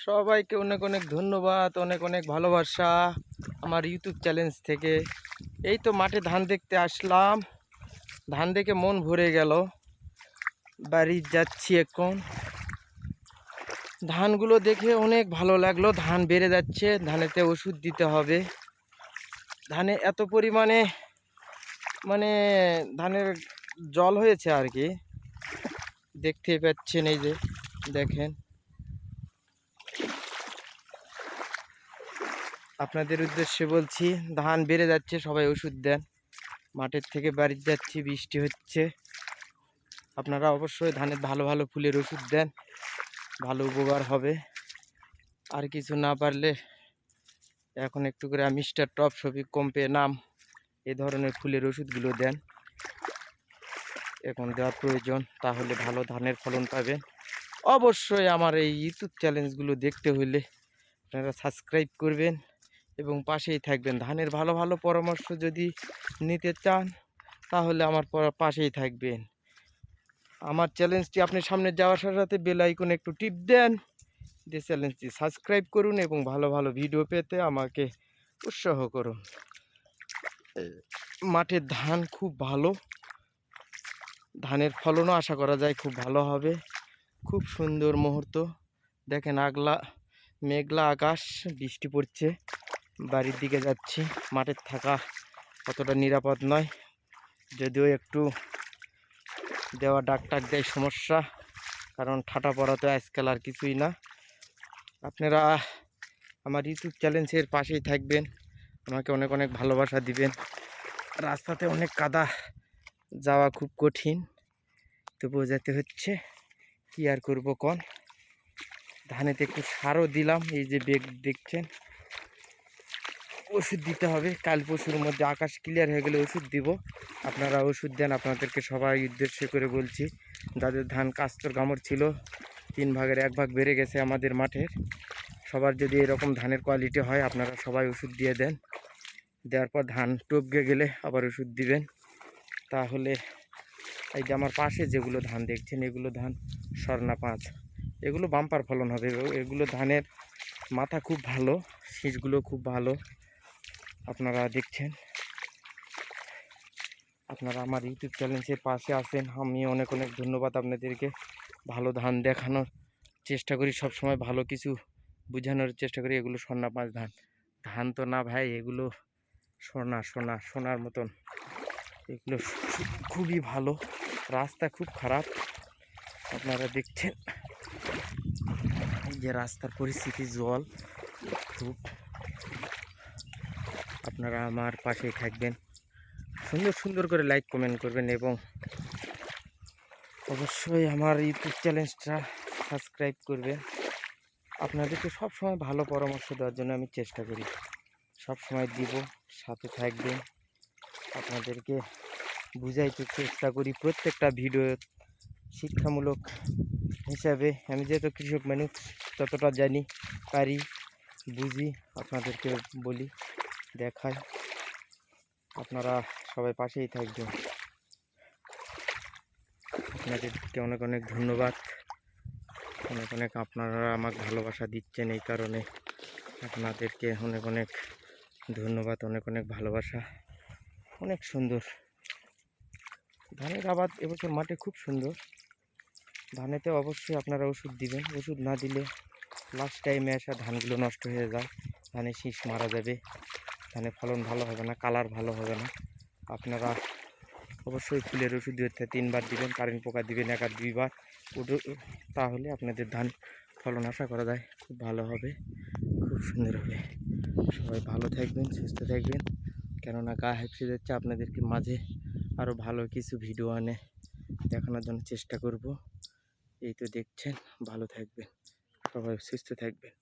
সবাইকে অনেক অনেক ধন্যবাদ, অনেক অনেক ভালোবাসা আমার ইউটিউব চ্যানেল থেকে। এই তো মাঠে ধান দেখতে আসলাম, ধান দেখে মন ভরে গেল। বাড়ি যাচ্ছি এখন। ধানগুলো দেখে অনেক ভালো লাগলো। ধান বেড়ে যাচ্ছে, ধানেতে ওষুধ দিতে হবে। ধানে এত পরিমাণে মানে ধানের জল হয়েছে আর কি, দেখতেই পাচ্ছেন। এই যে দেখেন, আপনাদের উদ্দেশ্যে বলছি, ধান বেড়ে যাচ্ছে, সবাই ওষুধ দেন। মাঠের থেকে বাড়ি যাচ্ছি, বৃষ্টি হচ্ছে। আপনারা অবশ্যই ধানের ভালো ভালো ফুলের ওষুধ দেন, ভালো উপকার হবে। আর কিছু না পারলে এখন একটু করে মিস্টার টপ, শফিক, কম্পে, নাম, এ ধরনের ফুলের ওষুধগুলো দেন, এখন দেওয়ার প্রয়োজন। তাহলে ভালো ধানের ফলন পাবেন। অবশ্যই আমার এই ইউটিউব চ্যানেলগুলো দেখতে হলে আপনারা সাবস্ক্রাইব করবেন এবং পাশেই থাকবেন। ধানের ভালো ভালো পরামর্শ যদি নিতে চান তাহলে আমার পাশেই থাকবেন। আমার চ্যালেঞ্জটি আপনার সামনে যাওয়ার সাথে সাথে বেল আইকনে একটু টিপ দেন, দিয়ে চ্যালেঞ্জটি সাবস্ক্রাইব করুন এবং ভালো ভালো ভিডিও পেতে আমাকে উৎসাহ করুন। মাঠের ধান খুব ভালো, ধানের ফলনও আশা করা যায় খুব ভালো হবে। খুব সুন্দর মুহূর্ত দেখেন, মেঘলা আকাশ, বৃষ্টি পড়ছে। বাড়ির দিকে যাচ্ছি। মাঠের থাকা অতটা নিরাপদ নয়, যদিও একটু দেওয়া ডাক দেয় সমস্যা, কারণ ঠাটা পড়া তো আজকাল আর কিছুই না। আপনারা আমার ইউটিউব চ্যানেলের পাশেই থাকবেন, আমাকে অনেক অনেক ভালোবাসা দিবেন। রাস্তাতে অনেক কাদা, যাওয়া খুব কঠিন, তবুও যেতে হচ্ছে। কি আর করবো কোন। ধানেতে একটু সারও দিলাম, এই যে বেগ দেখছেন। ওষুধ দিতে হবে, কাল পরশুর মধ্যে আকাশ ক্লিয়ার হয়ে গেলে ওষুধ দিব। আপনারা ওষুধ দেন, আপনাদেরকে সবাই উদ্দেশ্য করে বলছি। যাদের ধান কাস্তর গামর ছিল, 3 ভাগের 1 ভাগ বেড়ে গেছে আমাদের মাঠের। সবার যদি এরকম ধানের কোয়ালিটি হয়, আপনারা সবাই ওষুধ দিয়ে দেন। দেওয়ার পর ধান টপকে গেলে আবার ওষুধ দিবেন। তাহলে এই যে আমার পাশে যেগুলো ধান দেখছেন, এগুলো ধান স্বর্ণা 5, এগুলো বাম্পার ফলন হবে। এগুলো ধানের মাথা খুব ভালো, শীষগুলো খুব ভালো। আপনারা দেখছেন, আপনারা আমার ইউটিউব চ্যানেলের পাশে আছেন, আমি অনেক অনেক ধন্যবাদ আপনাদেরকে। ভালো ধান দেখানোর চেষ্টা করি, সব সময় ভালো কিছু বোঝানোর চেষ্টা করি। এগুলো স্বর্ণা 5 ধান, ধান তো না ভাই, এগুলো সোনার মতন। এগুলো খুবই ভালো। রাস্তা খুব খারাপ, আপনারা দেখছেন এই যে রাস্তার পরিস্থিতি, জল খুব। আপনারা আমার পাশেই থাকবেন, সুন্দর সুন্দর করে লাইক কমেন্ট করবেন এবং অবশ্যই আমার ইউটিউব চ্যানেলটা সাবস্ক্রাইব করবেন। আপনাদেরকে সবসময় ভালো পরামর্শ দেওয়ার জন্য আমি চেষ্টা করি, সবসময় দিব, সাথে থাকবেন। আপনাদেরকে বুঝাইতে চেষ্টা করি প্রত্যেকটা ভিডিও শিক্ষামূলক হিসাবে। আমি যেহেতু কৃষক মানুষ, ততটা জানি, পারি, বুঝি, আপনাদেরকে বলি, দেখাই। আপনারা সবাই পাশেই থাকবেন। আপনাদেরকে অনেক অনেক ধন্যবাদ, অনেক অনেক আপনারা আমাকে ভালোবাসা দিচ্ছেন, এই কারণে আপনাদেরকে অনেক অনেক ধন্যবাদ, অনেক অনেক ভালোবাসা। অনেক সুন্দর ধানের আবাদ এবছর মাঠে, খুব সুন্দর। ধানেতে অবশ্যই আপনারা ওষুধ দিবেন, ওষুধ না দিলে লাস্ট টাইমে আসা ধানগুলো নষ্ট হয়ে যায়, ধানের শীষ মারা যাবে, ধানের ফলন ভালো হবে না, কালার ভালো হবে না। আপনারা অবশ্যই ফুলের ওষুধ দিতে 3 বার দিবেন, কারেন্ট পোকা দিবেন 1 আর 2 বার, তাহলে আপনাদের ধান ফলন আশা করা যায় খুব ভালো হবে, খুব সুন্দর হবে। সবাই ভালো থাকবেন, সুস্থ থাকবেন, কেননা গা হেঁপসে যাচ্ছে। আপনাদেরকে মাঝে আরও ভালো কিছু ভিডিও আনে দেখানোর জন্য চেষ্টা করব। এই তো দেখছেন, ভালো থাকবেন, সবাই সুস্থ থাকবেন।